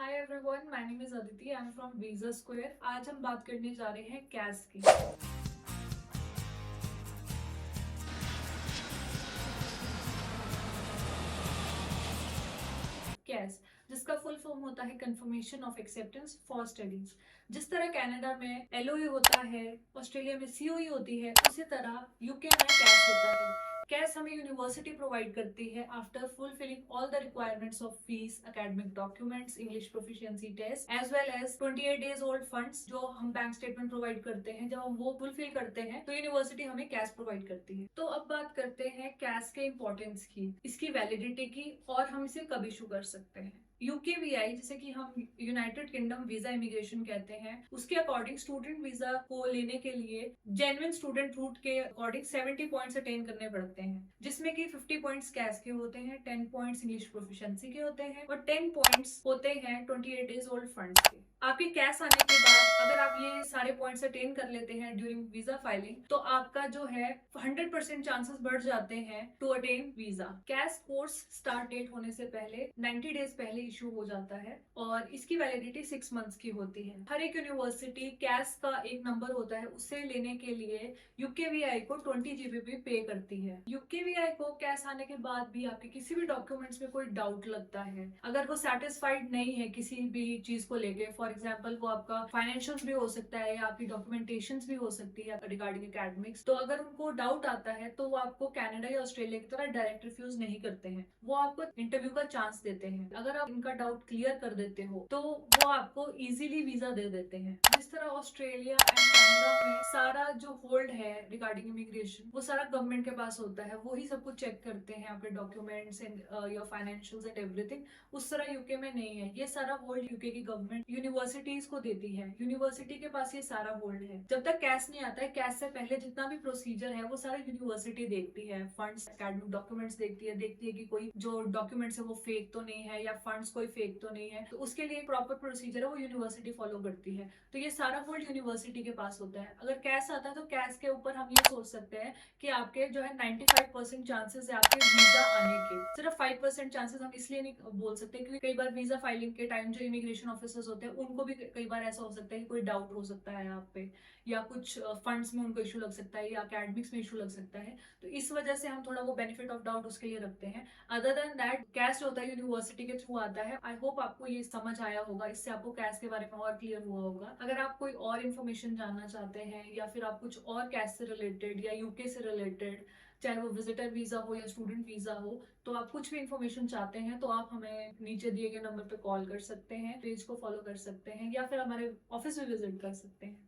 Hi everyone, my name is Aditi. I am from visa square. आज हम बात करने जा रहे हैं कैश की। कैश, जिसका फुल फॉर्म होता है confirmation of acceptance for studies. जिस तरह कनाडा में एलओई होता है, ऑस्ट्रेलिया में सीओई होती है, उसी तरह यूके में कैश होता है। कैश हमें यूनिवर्सिटी प्रोवाइड करती है after fulfilling all the requirements of fees, academic documents, English proficiency test as well as 28 days old funds जो हम बैंक स्टेटमेंट प्रोवाइड करते हैं। जब हम वो फुलफिल करते हैं तो यूनिवर्सिटी हमें कैश प्रोवाइड करती है। तो अब बात करते हैं कैश के इंपॉर्टेंस की, इसकी वैलिडिटी की, और हम इसे कब इशू कर सकते हैं। यूकेवीआई, जिसे कि हम यूनाइटेड किंगडम वीजा इमिग्रेशन कहते हैं, उसके अकॉर्डिंग स्टूडेंट वीजा को लेने के लिए जेन्युइन स्टूडेंट रूट के अकॉर्डिंग 70 पॉइंट्स अटेन करने पड़ते हैं, जिसमें कि 50 पॉइंट्स कैश के होते हैं, 10 पॉइंट्स इंग्लिश प्रोफिशिएंसी के होते हैं और 10 पॉइंट्स होते हैं 28 डेज ओल्ड फंड्स के। आपके कैश आने के बाद अगर आप ये सारे पॉइंट्स अटेन कर लेते हैं ड्यूरिंग वीजा फाइलिंग, तो आपका जो है 100% चांसेस बढ़ जाते हैं to attain visa. CAS course start date होने से पहले 90 डेज पहले इशू हो जाता है और इसकी वैलिडिटी 6 मंथ्स की होती है। हर एक यूनिवर्सिटी कैश का एक नंबर होता है, उससे लेने के लिए यूकेवीआई को 20 जीबी पे करती है। यूकेवीआई को कैश आने के बाद भी आपके किसी भी डॉक्यूमेंट्स में कोई डाउट लगता है, अगर वो सेटिस्फाइड नहीं है किसी भी चीज को लेके, फॉर एग्जाम्पल वो आपका फाइनेंशियल्स भी हो सकता है या आपकी डॉक्यूमेंटेशन भी हो सकती है रिगार्डिंग एकेडमिक्स, तो अगर उनको डाउट आता है तो वो आपको कनाडा या ऑस्ट्रेलिया की तरह डायरेक्ट रिफ्यूज नहीं करते हैं, वो आपको इंटरव्यू का चांस देते हैं। अगर आप इनका डाउट क्लियर कर देते हो तो वो आपको इजीली वीजा दे देते हैं। जिस तरह ऑस्ट्रेलिया एंड कनाडा में सारा जो होल्ड है रिगार्डिंग इमिग्रेशन, वो सारा गवर्नमेंट के पास होता है, वो ही सब कुछ चेक करते हैं, आपके documents and your financials and everything. उस तरह यूके में नहीं है, ये सारा होल्ड यूके की गवर्नमेंट यूनिवर्सिटीज को देती है, यूनिवर्सिटी के पास ये सारा होल्ड है। जब तक कैश नहीं आता है, कैश से पहले जितना भी प्रोसीजर है वो सारा यूनिवर्सिटी देखती है, फंड्स, एकेडमिक डॉक्यूमेंट्स देखती है कि कोई जो डॉक्यूमेंट्स है वो फेक तो नहीं है या फंड्स कोई फेक तो नहीं है, तो उसके लिए प्रॉपर प्रोसीजर है वो यूनिवर्सिटी फॉलो करती है। तो ये सारा होल्ड यूनिवर्सिटी के पास होता है। अगर कैश आता है तो कैश के ऊपर हम ये सोच सकते हैं कि आपके जो है 95% चांसेस है आपके वीजा आने के। सिर्फ 5% चांसेस हम इसलिए नहीं बोल सकते क्योंकि कई बार वीजा फाइलिंग के टाइम जो इमिग्रेशन ऑफिसर्स होते हैं उनको भी कई बार ऐसा हो सकता है कि कोई डाउट हो सकता है आप पे, या कुछ फंड्स में उनको इशू लग सकता है या अकेडमिक्स में इशू लग सकता है, तो इस वजह से हम थोड़ा वो बेनिफिट ऑफ डाउट उसके लिए रखते हैं। अदर देन दैट कैश जो होता है यूनिवर्सिटी के थ्रू आता है। आई होप आपको ये समझ आया होगा, इससे आपको कैश के बारे में और क्लियर हुआ होगा। अगर आप कोई और इन्फॉर्मेशन जानना चाहते हैं या फिर आप कुछ और कैश से रिलेटेड या यूके से रिलेटेड, चाहे वो विजिटर वीजा हो या स्टूडेंट वीजा हो, तो आप कुछ भी इन्फॉर्मेशन चाहते हैं तो आप हमें नीचे दिए गए नंबर पे कॉल कर सकते हैं, पेज को फॉलो कर सकते हैं या फिर हमारे ऑफिस में विजिट कर सकते हैं।